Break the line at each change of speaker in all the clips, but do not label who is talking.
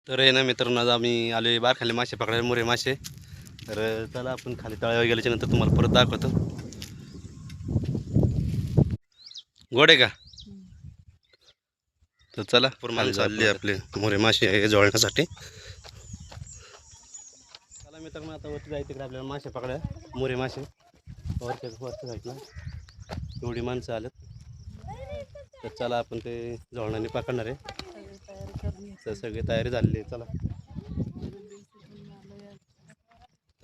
तर आहे ना मित्रांनो, आज आम्ही आले बार खाली मासे पकडायला, मोरे मासे. तर चला आपण खाली तळ्यावर गेल्याच्या नंतर तुम्हाला परत दाखवतो. गोड आहे का? तर चला पूर्ण चालली आपले मोरे मासे जोडण्यासाठी. चला मित्रांनो, आता वरती जायचं तिकडे आपल्याला मासे पकडायला, मोरे मासे. वरच्या साईडला एवढी माणसं आलेत. तर चला आपण ते जोडण्याने पकडणार आहे. तर सगळी तयारी झालेली आहे. चला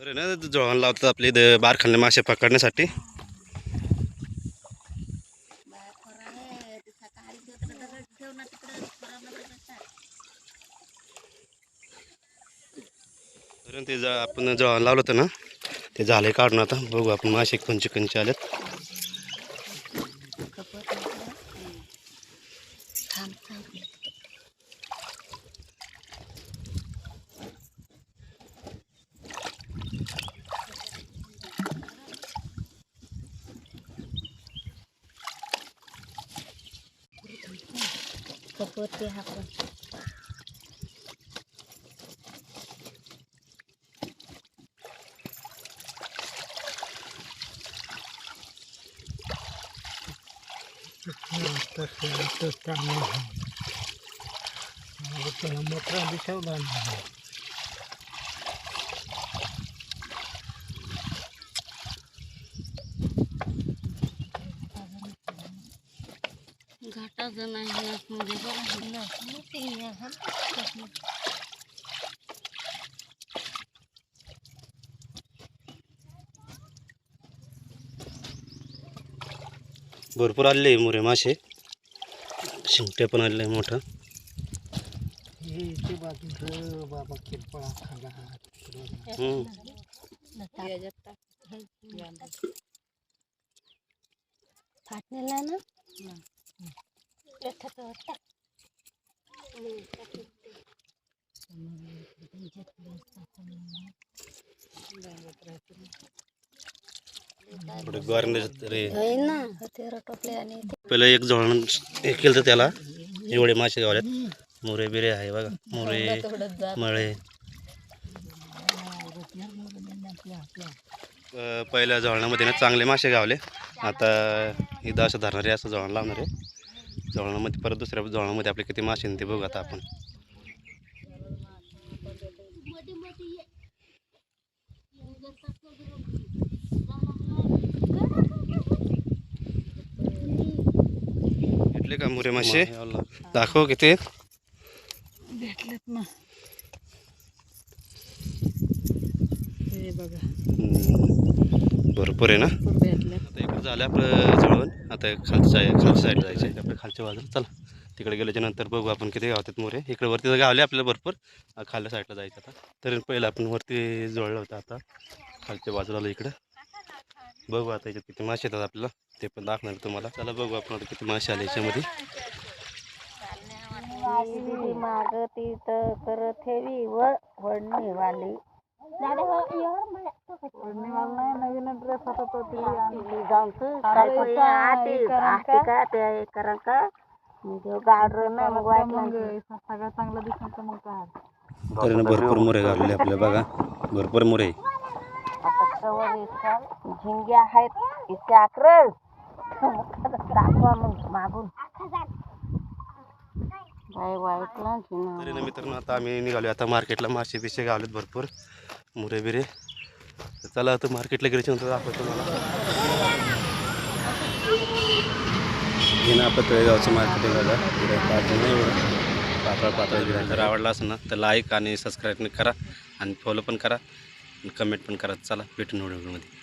तर ना जोडण लावतात आपले इथं बार खाल्ले मासे पकडण्यासाठी. तर ते आपण जोडण लावलं होतं ना, ते झाले काढून. आता बघू आपण मासे कोणचे कोणचे आलेत.
कपते हा पण घाटाचं नाही म्हणजे
भरपूर आलेले मोरे मासे, शिंगटे पण आलेले मोठं.
फाटलेला ना
पहिलं एक जोडण हे केलं तर त्याला एवढे मासे गावल्यात. मोरे बिरे आहे बघा, मोरे मळे. पहिल्या जळणामध्ये ना चांगले मासे गावले. आता इथं असं धरणारे असं जळण लावणार आहे. जळणामध्ये परत दुसऱ्या जळणामध्ये आपले किती मासे ते बघू आता आपण. भेटले का मोरे मासे? दाखव किती
भेटलेत ना. हे बघा
भरपूर आहे ना. आता इकडे झालं आपलं जळण. आता खालच्या साईडला जायचं आहे, आपल्या खालच्या बाजूला. चला तिकडे गेल्याच्या नंतर बघू आपण किती गावतात मोरे. इकडे वरती तर गावले आपल्याला भरपूर, खालच्या साईडला जायचं आता. तर पहिलं आपण वरती जोडलं होतं, आता खालच्या बाजूला इकडं बघू. आता याच्यात किती मासे येतात आपल्याला ते पण दाखवणार तुम्हाला. चला बघू आपण आता किती मासे आले याच्यामध्ये.
माग ती तर करत ठेवी व वडणी वाली नवीन ड्रेस होता तो तिला जाऊन कारण का सगळं चांगलं दिसत मग काय.
तर भरपूर मोरे गावलेले आपल्याला बघा, भरपूर मोरे.
आता झिंगे आहेत इथे अकरल दाखवा मग मागून वाईटला.
तरी ना मित्रांनो, आता आम्ही निघालो आता मार्केटला. मासे बिशे गावलेत भरपूर, मुरे बिरे. तर चला आता मार्केटला गेल्याच्या नंतर दाखवतो तुम्हाला. हे ना आपण तळेगावचं मार्केट आहे बघा. पातळ पातळ गिरा. जर आवडला असेल ना तर लाईक आणि सबस्क्राईब करा, आणि फॉलो पण करा, आणि कमेंट पण करा. चला भेटून व्हिडिओमध्ये.